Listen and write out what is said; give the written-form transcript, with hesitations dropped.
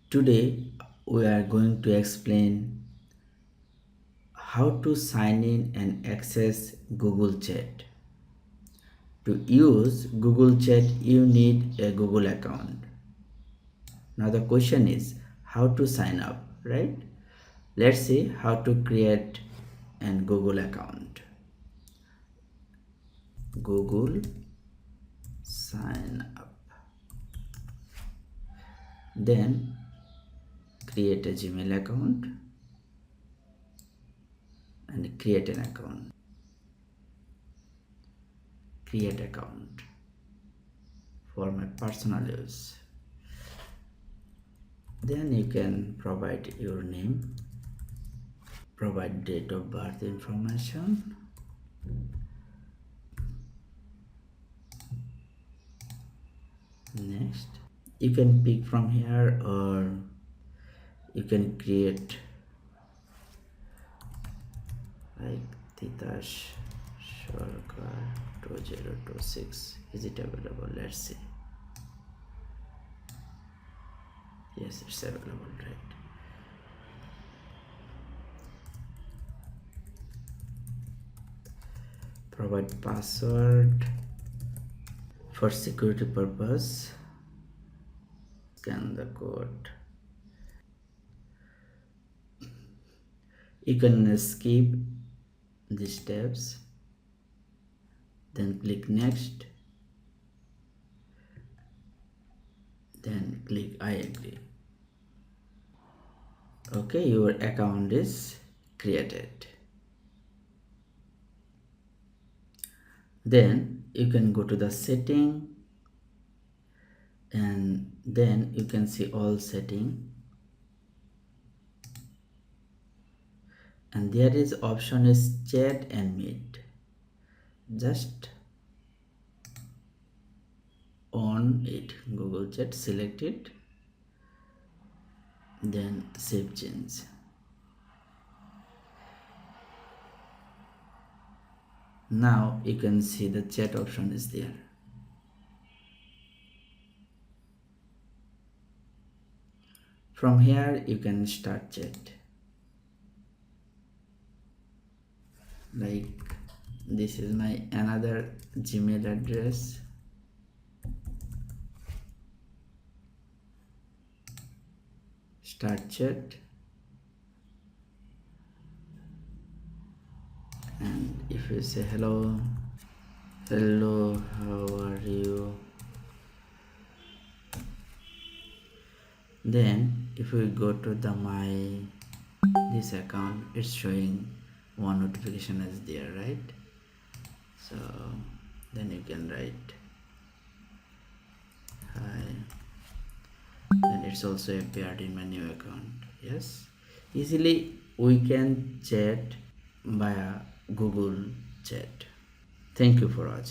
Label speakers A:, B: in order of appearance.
A: Today we are going to explain how to sign in and access Google Chat. To use Google Chat, you need a Google account. Now the question is how to sign up, right? Let's see how to create an Google account. Google sign up. Then create a Gmail account and create an account. Create account for my personal use. Then you can provide your name, provide date of birth information, next you can pick from here or you can create like Titash Sarkar 2026. Is it available? Let's see. Yes, it's available, right? Provide password for security purpose. Scan the code. You can skip these steps, then click next, then click I agree. Okay, your account is created. Then you can go to the setting and then you can see all setting, and there is option is chat and meet. Just on it, Google Chat, select it, then save change. Now you can see the chat option is there. From here you can start chat. Like this is my another Gmail address. Start chat, and if you say hello, how are you, then if we go to the my this account, it's showing one notification is there, right? So then you can write hi, then it's also appeared in my new account. Yes, easily we can chat via Google Chat. Thank you for watching.